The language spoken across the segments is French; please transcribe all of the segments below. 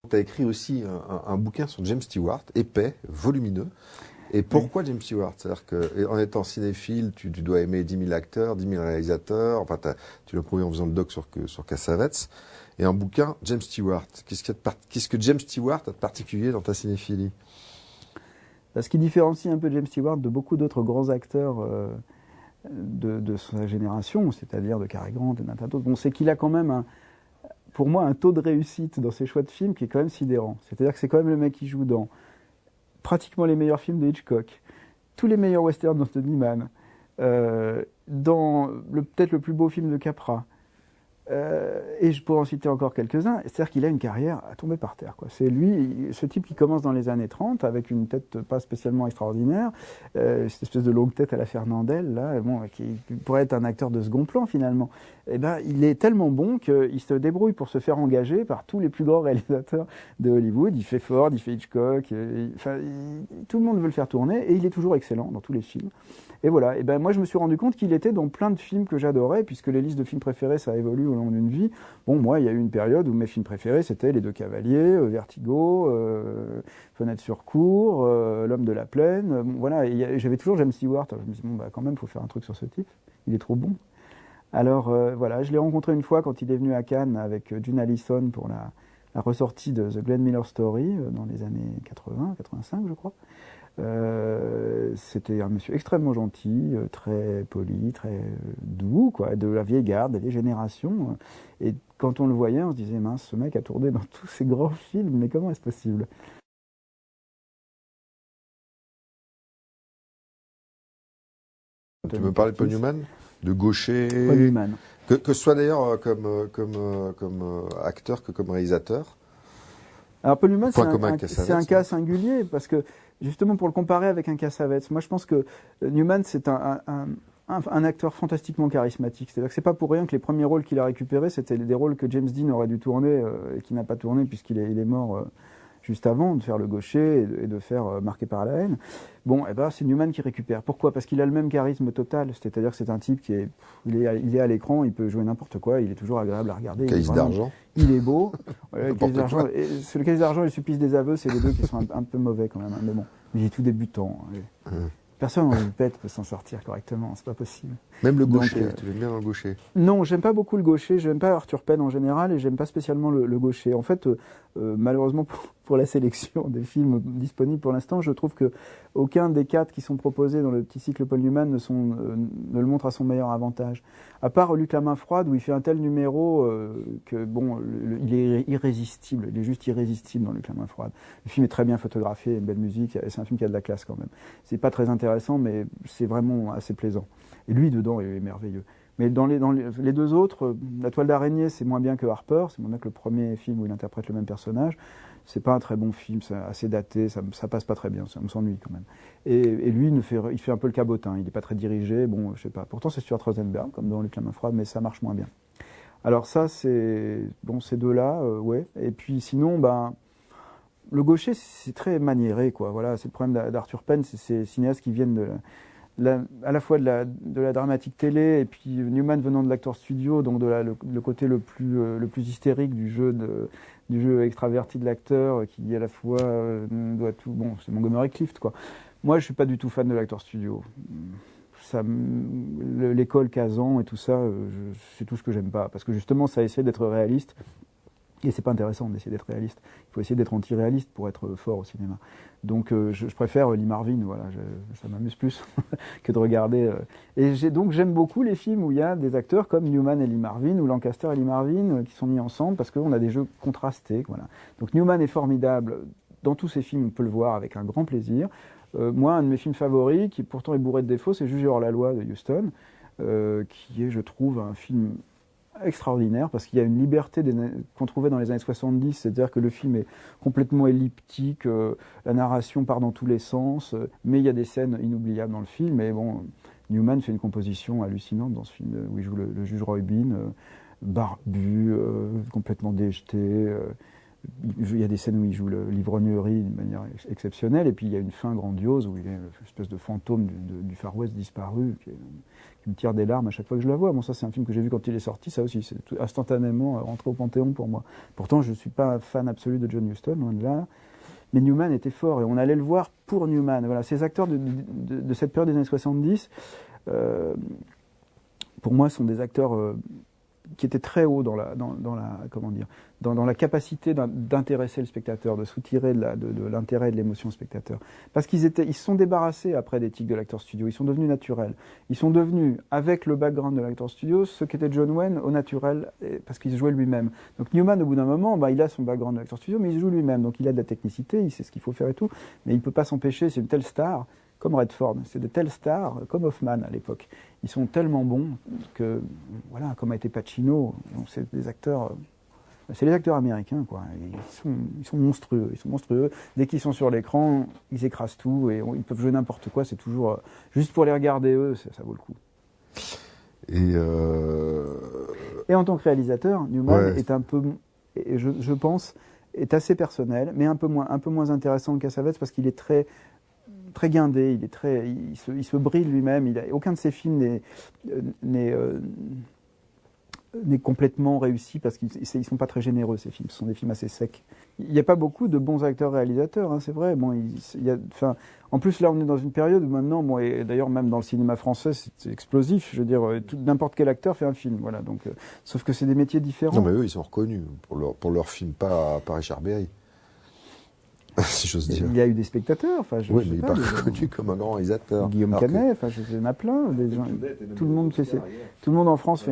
Tu as écrit aussi un bouquin sur James Stewart, épais, volumineux. Et pourquoi James Stewart? C'est-à-dire qu'en étant cinéphile, tu dois aimer 10 000 acteurs, 10 000 réalisateurs. Enfin, tu l'as prouvé en faisant le doc sur Cassavetes. Et un bouquin, James Stewart. Qu'est-ce que James Stewart a de particulier dans ta cinéphilie? Ce qui différencie un peu James Stewart de beaucoup d'autres grands acteurs de sa génération, c'est-à-dire de Cary Grant et d'un tas d'autres, bon, c'est qu'il a quand même, pour moi, un taux de réussite dans ses choix de films qui est quand même sidérant. C'est-à-dire que c'est quand même le mec qui joue dans pratiquement les meilleurs films de Hitchcock, tous les meilleurs westerns d'Anthony Mann, dans peut-être le plus beau film de Capra, et je pourrais en citer encore quelques-uns. C'est-à-dire qu'il a une carrière à tomber par terre, quoi. C'est lui, ce type qui commence dans les années 30 avec une tête pas spécialement extraordinaire, cette espèce de longue tête à la Fernandel, là, bon, qui pourrait être un acteur de second plan finalement. Eh ben, il est tellement bon qu'il se débrouille pour se faire engager par tous les plus grands réalisateurs de Hollywood. Il fait Ford, il fait Hitchcock, tout le monde veut le faire tourner et il est toujours excellent dans tous les films. Et voilà, et ben moi je me suis rendu compte qu'il était dans plein de films que j'adorais, puisque les listes de films préférés ça évolue au long d'une vie. Bon, moi il y a eu une période où mes films préférés c'était Les Deux Cavaliers, Vertigo, Fenêtre sur cour, L'Homme de la Plaine. Bon, voilà, et j'avais toujours James Stewart. Alors, je me suis dit, bon, bah, quand même, il faut faire un truc sur ce type, il est trop bon. Alors voilà, je l'ai rencontré une fois quand il est venu à Cannes avec June Allison pour la ressortie de The Glenn Miller Story dans les années 80, 85 je crois. C'était un monsieur extrêmement gentil, très poli, très doux, quoi, de la vieille garde, des vieilles générations. Et quand on le voyait, on se disait, mince, ce mec a tourné dans tous ces grands films, mais comment est-ce possible? Tu veux parler de Paul Newman, de gaucher, Paul Newman. Que ce soit d'ailleurs comme acteur que comme réalisateur. Alors Paul Newman, c'est un cas singulier, parce que justement pour le comparer avec un Cassavetes, moi je pense que Newman c'est un acteur fantastiquement charismatique. C'est-à-dire que c'est pas pour rien que les premiers rôles qu'il a récupérés, c'était des rôles que James Dean aurait dû tourner et qui n'a pas tourné puisqu'il est mort juste avant de faire Le Gaucher et de faire Marqué par la haine. Bon, eh ben, c'est Newman qui récupère. Pourquoi? Parce qu'il a le même charisme total. C'est-à-dire que c'est un type il est à l'écran, il peut jouer n'importe quoi, il est toujours agréable à regarder. Calice d'argent. Il est beau. Le Calice d'argent et le Supplice des aveux, c'est les deux qui sont un peu mauvais quand même. Mais bon, il est tout débutant. Personne en Pète peut s'en sortir correctement, c'est pas possible. Même le Gaucher, tu l'aimes bien dans le Gaucher? Non, j'aime pas beaucoup le Gaucher, j'aime pas Arthur Penn en général et j'aime pas spécialement le Gaucher. En fait, malheureusement pour la sélection des films disponibles pour l'instant, je trouve que aucun des 4 qui sont proposés dans le petit cycle Paul Newman ne le montre à son meilleur avantage. À part Luc la main froide où il fait un tel numéro que bon, il est irrésistible, il est juste irrésistible dans Luc la main froide. Le film est très bien photographié, une belle musique, et c'est un film qui a de la classe quand même. C'est pas très intéressant, mais c'est vraiment assez plaisant. Et lui dedans est merveilleux. Mais dans les deux autres, La Toile d'araignée, c'est moins bien que Harper, c'est moins bien que le premier film où il interprète le même personnage. C'est pas un très bon film, c'est assez daté, ça passe pas très bien, ça me s'ennuie quand même. Et lui, il fait un peu le cabotin, il n'est pas très dirigé, bon, je sais pas. Pourtant, c'est Stuart Rosenberg, comme dans Luc la main froide, mais ça marche moins bien. Alors ça, c'est bon, ces deux-là, ouais. Et puis sinon, ben, le Gaucher, c'est très maniéré, quoi. Voilà, c'est le problème d'Arthur Penn, c'est ces cinéastes qui viennent à la fois de la dramatique télé et puis Newman venant de l'acteur studio, donc le côté le plus hystérique du jeu extraverti de l'acteur qui à la fois doit tout. Bon, c'est Montgomery Clift, quoi. Moi, je suis pas du tout fan de l'acteur studio. L'école Kazan et tout ça, c'est tout ce que j'aime pas, parce que justement, ça essaie d'être réaliste. Et c'est pas intéressant d'essayer d'être réaliste. Il faut essayer d'être anti-réaliste pour être fort au cinéma. Donc je préfère Lee Marvin, voilà, ça m'amuse plus que de regarder. Donc j'aime beaucoup les films où il y a des acteurs comme Newman et Lee Marvin, ou Lancaster et Lee Marvin, qui sont mis ensemble parce qu'on a des jeux contrastés. Voilà. Donc Newman est formidable. Dans tous ses films, on peut le voir avec un grand plaisir. Moi, un de mes films favoris, qui pourtant est bourré de défauts, c'est Juge hors la loi de Huston, qui est, je trouve, un film extraordinaire parce qu'il y a une liberté qu'on trouvait dans les années 70, c'est-à-dire que le film est complètement elliptique, la narration part dans tous les sens, mais il y a des scènes inoubliables dans le film. Et bon, Newman fait une composition hallucinante dans ce film où il joue le juge Roy Bean, barbu, complètement déjeté, Il y a des scènes où il joue le l'ivrognerie d'une manière exceptionnelle, et puis il y a une fin grandiose où il est une espèce de fantôme du Far West disparu, qui me tire des larmes à chaque fois que je la vois. Bon, ça c'est un film que j'ai vu quand il est sorti, ça aussi, c'est instantanément rentré au Panthéon pour moi. Pourtant, je ne suis pas un fan absolu de John Huston, loin de là. Mais Newman était fort, et on allait le voir pour Newman. Voilà, ces acteurs de cette période des années 70, pour moi, sont des acteurs qui étaient très hauts dans la comment dire, dans la capacité d'intéresser le spectateur, de soutirer de l'intérêt et de l'émotion au spectateur. Parce ils se sont débarrassés après des tics de l'acteur studio, ils sont devenus naturels. Ils sont devenus, avec le background de l'acteur studio, ce qu'était John Wayne au naturel, parce qu'il jouait lui-même. Donc Newman, au bout d'un moment, il a son background de l'acteur studio, mais il joue lui-même. Donc il a de la technicité, il sait ce qu'il faut faire et tout, mais il ne peut pas s'empêcher, c'est une telle star, comme Redford, c'est de telles stars, comme Hoffman à l'époque. Ils sont tellement bons que, voilà, comme a été Pacino, c'est des acteurs, c'est les acteurs américains, quoi. Ils sont monstrueux, ils sont monstrueux. Dès qu'ils sont sur l'écran, ils écrasent tout et ils peuvent jouer n'importe quoi. C'est toujours juste pour les regarder eux, ça vaut le coup. Et en tant que réalisateur, Newman est un peu, et je pense, est assez personnel, mais un peu moins intéressant que Cassavetes parce qu'il est très guindé, il se brille lui-même. Aucun de ses films n'est complètement réussi parce qu'ils ne sont pas très généreux, ces films. Ce sont des films assez secs. Il n'y a pas beaucoup de bons acteurs-réalisateurs, hein, c'est vrai. Bon, en plus, là, on est dans une période où maintenant, et d'ailleurs, même dans le cinéma français, c'est explosif. Je veux dire, n'importe quel acteur fait un film. Voilà, donc, sauf que c'est des métiers différents. Non, mais eux, ils sont reconnus pour leur film, pas Richard Berry. Si j'ose dire. Il y a eu des spectateurs. Mais il n'est pas reconnu comme un grand réalisateur. Guillaume Canet, il y en a plein. Tout le monde en France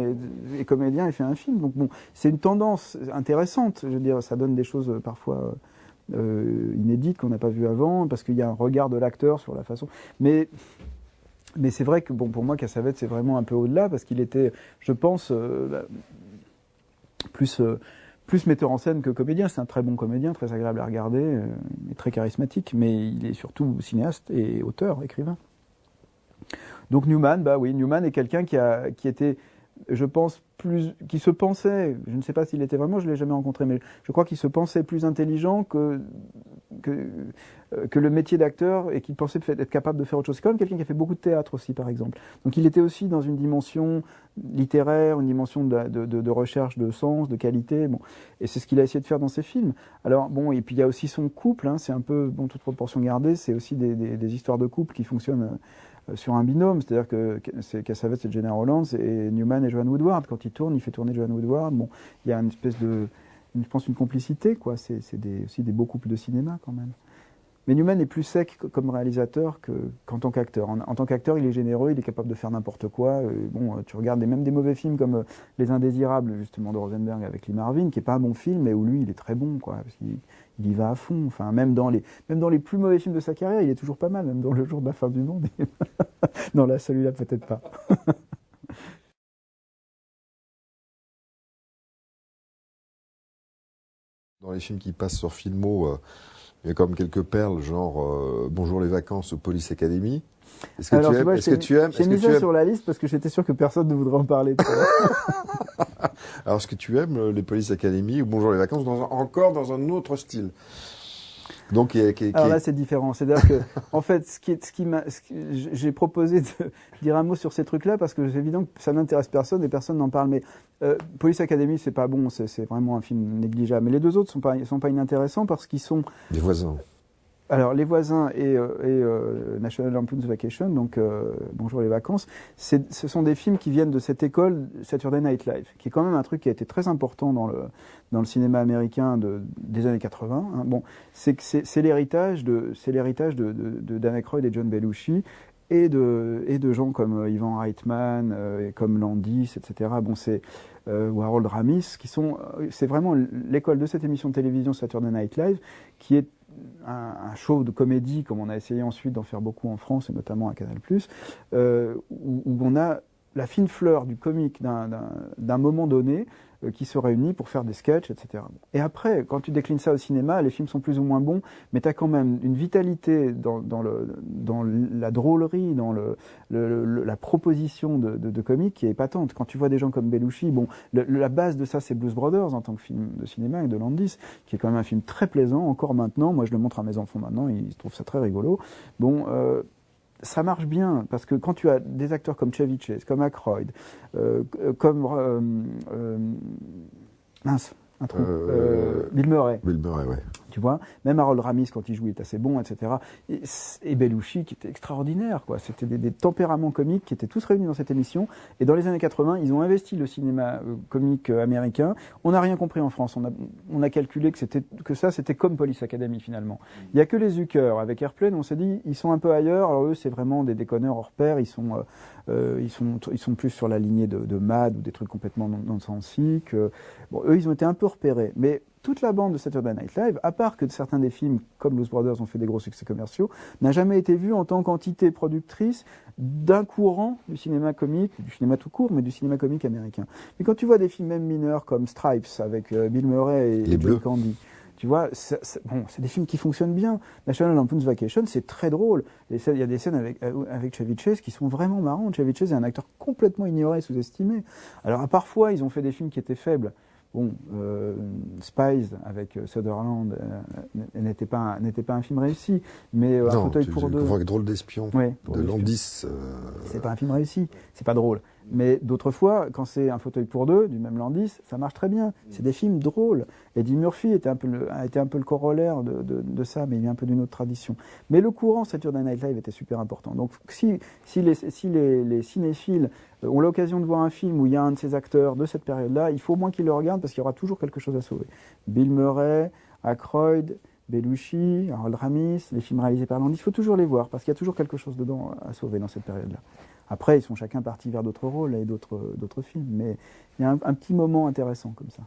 est comédien et fait un film. Donc bon, c'est une tendance intéressante. Je veux dire, ça donne des choses parfois inédites qu'on n'a pas vues avant, parce qu'il y a un regard de l'acteur sur la façon. Mais c'est vrai que pour moi, Cassavetes, c'est vraiment un peu au-delà, parce qu'il était, je pense, plus metteur en scène que comédien. C'est un très bon comédien, très agréable à regarder, et très charismatique, mais il est surtout cinéaste et auteur, écrivain. Donc Newman, Newman est quelqu'un qui était, je pense, qui se pensait, je ne sais pas s'il était vraiment, je ne l'ai jamais rencontré, mais je crois qu'il se pensait plus intelligent que le métier d'acteur, et qu'il pensait être capable de faire autre chose. C'est quand même quelqu'un qui a fait beaucoup de théâtre aussi, par exemple. Donc il était aussi dans une dimension littéraire, une dimension de recherche de sens, de qualité. Bon. Et c'est ce qu'il a essayé de faire dans ses films. Alors, bon, et puis il y a aussi son couple, hein, c'est un peu, toute proportion gardée, c'est aussi des histoires de couple qui fonctionnent sur un binôme, c'est-à-dire que c'est Cassavetes, c'est Gena Rowlands, et Newman et Joan Woodward. Quand il fait tourner Joan Woodward. Bon, il y a une espèce je pense, une complicité, quoi. C'est aussi des beaux couples de cinéma, quand même. Mais Newman est plus sec comme réalisateur qu'en tant qu'acteur. En tant qu'acteur, il est généreux, il est capable de faire n'importe quoi. Bon, tu regardes même des mauvais films comme Les Indésirables, justement, de Rosenberg avec Lee Marvin, qui est pas un bon film, mais où lui, il est très bon, quoi. Parce qu'il y va à fond. Enfin, même dans les plus mauvais films de sa carrière, il est toujours pas mal, même dans Le Jour de la fin du monde. Non, là, celui-là, peut-être pas. Dans les films qui passent sur Filmo, il y a comme quelques perles, genre Bonjour les vacances ou Police Academy. Est-ce que tu aimes J'ai mis ça sur la liste parce que j'étais sûr que personne ne voudrait en parler. Alors, est-ce que tu aimes les Police Academy ou Bonjour les vacances encore dans un autre style? Donc, alors là, c'est différent. C'est-à-dire que, en fait, j'ai proposé de dire un mot sur ces trucs-là parce que c'est évident que ça n'intéresse personne et personne n'en parle. Mais Police Academy, c'est pas bon, c'est vraiment un film négligeable. Mais les deux autres sont pas inintéressants parce qu'ils sont des voisins. Alors, Les Voisins et National Lampoon's Vacation, donc Bonjour les vacances, ce sont des films qui viennent de cette école Saturday Night Live, qui est quand même un truc qui a été très important dans le cinéma américain des années 80. Hein. Bon, c'est l'héritage de Dan Aykroyd et John Belushi, et de gens comme Ivan Reitman, comme Landis, etc. Bon, c'est Harold Ramis, c'est vraiment l'école de cette émission de télévision Saturday Night Live, qui est un show de comédie, comme on a essayé ensuite d'en faire beaucoup en France, et notamment à Canal+, où on a la fine fleur du comique d'un moment donné qui se réunit pour faire des sketchs, etc. Et après, quand tu déclines ça au cinéma, les films sont plus ou moins bons, mais tu as quand même une vitalité dans la drôlerie, dans la proposition de comique qui est épatante. Quand tu vois des gens comme Belushi, bon, la base de ça, c'est Blues Brothers en tant que film de cinéma avec de Landis, qui est quand même un film très plaisant, encore maintenant. Moi, je le montre à mes enfants maintenant, ils trouvent ça très rigolo. Bon, ça marche bien, parce que quand tu as des acteurs comme Chevy Chase, comme Aykroyd, comme mince, un trou, Bill Murray. Bill Murray, ouais. Tu vois, même Harold Ramis quand il joue, il est assez bon, etc. Et Belushi qui était extraordinaire, quoi. C'était des tempéraments comiques qui étaient tous réunis dans cette émission. Et dans les années 80, ils ont investi le cinéma comique américain. On n'a rien compris en France. On a calculé que ça c'était comme Police Academy finalement. Il y a que les Zucker avec Airplane. On s'est dit ils sont un peu ailleurs. Alors eux c'est vraiment des déconneurs hors pair. Ils sont plus sur la lignée de Mad ou des trucs complètement nonsensiques. Bon, eux ils ont été un peu repérés, mais toute la bande de Saturday Night Live, à part que certains des films, comme Blues Brothers, ont fait des gros succès commerciaux, n'a jamais été vue en tant qu'entité productrice d'un courant du cinéma comique, du cinéma tout court, mais du cinéma comique américain. Mais quand tu vois des films même mineurs comme Stripes avec Bill Murray et John Candy, tu vois, c'est des films qui fonctionnent bien. National Lampoon's Vacation, c'est très drôle. Il y a des scènes avec Chevy Chase qui sont vraiment marrantes. Chevy Chase est un acteur complètement ignoré, sous-estimé. Alors, parfois, ils ont fait des films qui étaient faibles. Bon, Spies avec Sutherland n'était pas un film réussi, mais Un fauteuil pour deux. Avec Drôle d'espion de Landis. C'est pas un film réussi, c'est pas drôle. Mais d'autres fois, quand c'est Un fauteuil pour deux du même Landis, ça marche très bien. C'est des films drôles. Eddie Murphy a été un peu le corollaire de ça, mais il est un peu d'une autre tradition. Mais le courant Saturday Night Live était super important. Donc si les cinéphiles ont l'occasion de voir un film où il y a un de ces acteurs de cette période-là, il faut au moins qu'ils le regardent parce qu'il y aura toujours quelque chose à sauver. Bill Murray, Aykroyd, Belushi, Harold Ramis, les films réalisés par Landis, il faut toujours les voir parce qu'il y a toujours quelque chose dedans à sauver dans cette période-là. Après, ils sont chacun partis vers d'autres rôles et d'autres films, mais il y a un petit moment intéressant comme ça.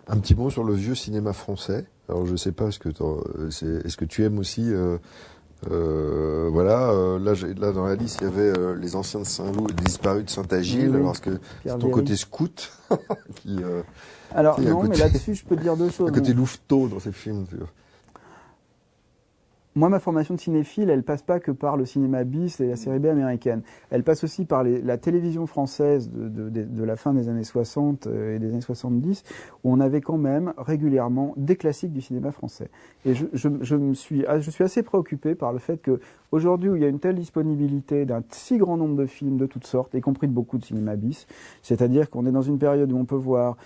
Un petit mot sur le vieux cinéma français. Alors je ne sais pas, est-ce que tu aimes aussi là dans la liste il y avait les anciens de Saint-Loup et les disparus de Saint-Agile, oui, parce que c'est ton côté scout qui. Alors non, mais là-dessus je peux dire deux choses. Un côté louveteau dans ces films. Moi, ma formation de cinéphile, elle passe pas que par le cinéma bis et la série B américaine. Elle passe aussi par la télévision française de la fin des années 60 et des années 70, où on avait quand même régulièrement des classiques du cinéma français. Et je suis assez préoccupé par le fait que aujourd'hui, où il y a une telle disponibilité d'un si grand nombre de films de toutes sortes, y compris de beaucoup de cinéma bis, c'est-à-dire qu'on est dans une période où on peut voir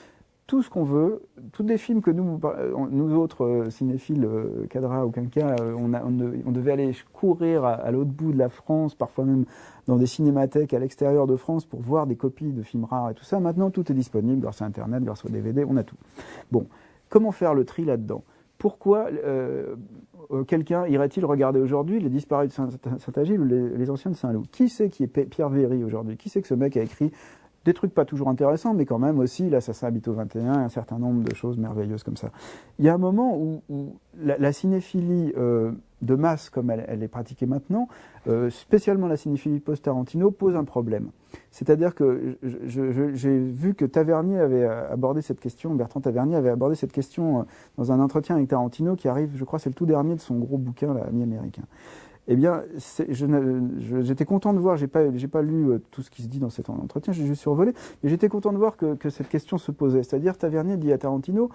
tout ce qu'on veut, tous des films que nous autres cinéphiles, cadras, aucun cas, on devait aller courir à l'autre bout de la France, parfois même dans des cinémathèques à l'extérieur de France pour voir des copies de films rares et tout ça. Maintenant, tout est disponible grâce à Internet, grâce au DVD, on a tout. Bon, comment faire le tri là-dedans ? Pourquoi quelqu'un irait-il regarder aujourd'hui Les disparus de Saint-Agile ou les anciens de Saint-Loup ? Qui c'est qui est Pierre Véry aujourd'hui ? Qui c'est que ce mec a écrit des trucs pas toujours intéressants, mais quand même aussi l'Assassin habite au 21, un certain nombre de choses merveilleuses comme ça. Il y a un moment où la cinéphilie de masse, comme elle est pratiquée maintenant, spécialement la cinéphilie post-Tarantino, pose un problème. C'est-à-dire que j'ai vu que Tavernier avait abordé cette question, Bertrand Tavernier avait abordé cette question dans un entretien avec Tarantino qui arrive, je crois, c'est le tout dernier de son gros bouquin, l'Ami américain. Eh bien, j'étais content de voir, j'ai pas lu tout ce qui se dit dans cet entretien, j'ai juste survolé, mais j'étais content de voir que cette question se posait. C'est-à-dire, Tavernier dit à Tarantino,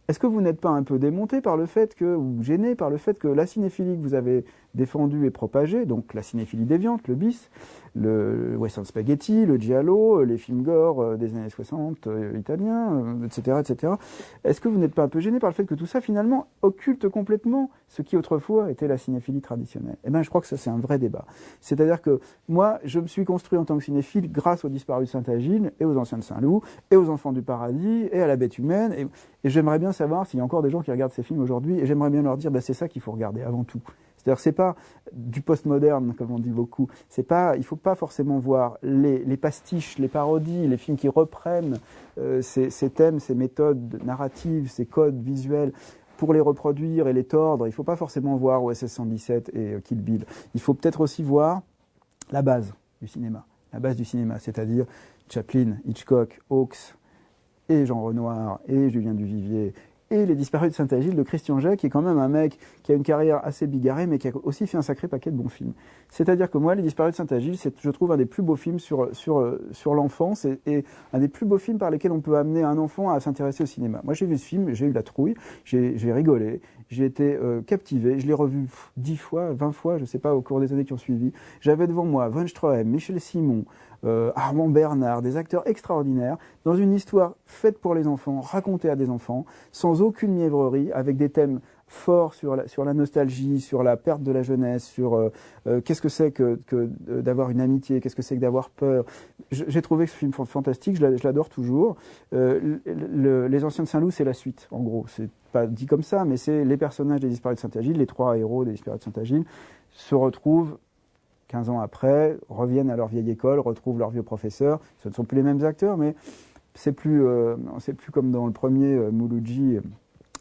est-ce que vous n'êtes pas un peu démonté par le fait ou gêné par le fait que la cinéphilie que vous avez défendue et propagée, donc la cinéphilie déviante, le bis, le western spaghetti, le giallo, les films gore des années 60 italiens, etc., etc. Est-ce que vous n'êtes pas un peu gêné par le fait que tout ça, finalement, occulte complètement ce qui autrefois était la cinéphilie traditionnelle ? Eh bien, je crois que ça, c'est un vrai débat. C'est-à-dire que moi, je me suis construit en tant que cinéphile grâce aux disparus de Saint-Agile et aux anciens de Saint-Loup et aux enfants du paradis et à la bête humaine. Et j'aimerais bien savoir s'il y a encore des gens qui regardent ces films aujourd'hui, et j'aimerais bien leur dire, c'est ça qu'il faut regarder avant tout. C'est-à-dire que c'est pas du postmoderne, comme on dit beaucoup. Il faut pas forcément voir les pastiches, les parodies, les films qui reprennent ces thèmes, ces méthodes narratives, ces codes visuels pour les reproduire et les tordre, il ne faut pas forcément voir OSS 117 et Kill Bill. Il faut peut-être aussi voir la base du cinéma. La base du cinéma, c'est-à-dire Chaplin, Hitchcock, Hawks, et Jean Renoir, et Julien Duvivier, et Les Disparus de Saint-Agile de Christian Jay, qui est quand même un mec qui a une carrière assez bigarrée, mais qui a aussi fait un sacré paquet de bons films. C'est-à-dire que moi, Les Disparus de Saint-Agile, c'est, je trouve, un des plus beaux films sur l'enfance, et un des plus beaux films par lesquels on peut amener un enfant à s'intéresser au cinéma. Moi, j'ai vu ce film, j'ai eu la trouille, j'ai rigolé, j'ai été captivé, je l'ai revu 10 fois, 20 fois, je ne sais pas, au cours des années qui ont suivi. J'avais devant moi Von Stroheim, Michel Simon, Armand Bernard, des acteurs extraordinaires, dans une histoire faite pour les enfants, racontée à des enfants, sans aucune mièvrerie, avec des thèmes forts sur la nostalgie, sur la perte de la jeunesse, sur qu'est-ce que c'est que d'avoir une amitié, qu'est-ce que c'est que d'avoir peur. J'ai trouvé ce film fantastique, je l'adore toujours. Les Anciens de Saint-Loup, c'est la suite, en gros. C'est pas dit comme ça, mais c'est les personnages des Disparus de Saint-Agile, les 3 héros des Disparus de Saint-Agile, se retrouvent 15 ans après, reviennent à leur vieille école, retrouvent leur vieux professeur. Ce ne sont plus les mêmes acteurs, mais c'est plus comme dans le premier Mouloudji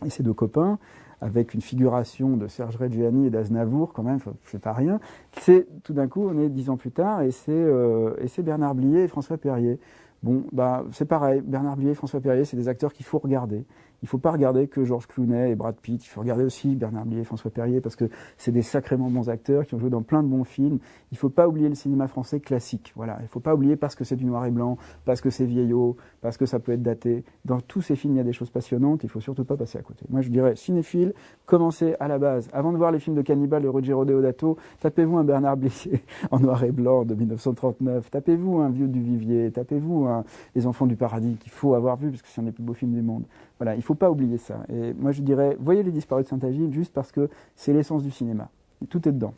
et ses 2 copains, avec une figuration de Serge Reggiani et d'Aznavour, quand même, c'est pas rien. C'est, tout d'un coup, on est 10 ans plus tard, et c'est Bernard Blier et François Perrier. Bon, bah, c'est pareil, Bernard Blier et François Perrier, c'est des acteurs qu'il faut regarder. Il ne faut pas regarder que Georges Clooney et Brad Pitt, il faut regarder aussi Bernard Blier et François Perrier, parce que c'est des sacrément bons acteurs qui ont joué dans plein de bons films. Il ne faut pas oublier le cinéma français classique, voilà. Il ne faut pas oublier parce que c'est du noir et blanc, parce que c'est vieillot, parce que ça peut être daté. Dans tous ces films, il y a des choses passionnantes, il ne faut surtout pas passer à côté. Moi, je dirais, cinéphile, commencez à la base. Avant de voir les films de cannibales de Ruggero Deodato, tapez-vous un Bernard Blier en noir et blanc de 1939, tapez-vous un Vieux Duvivier, tapez-vous un Les Enfants du Paradis, qu'il faut avoir vu, parce que c'est un des plus beaux films du monde. Voilà, il ne faut pas oublier ça. Et moi, je dirais, voyez Les Disparus de Saint-Agile juste parce que c'est l'essence du cinéma. Tout est dedans.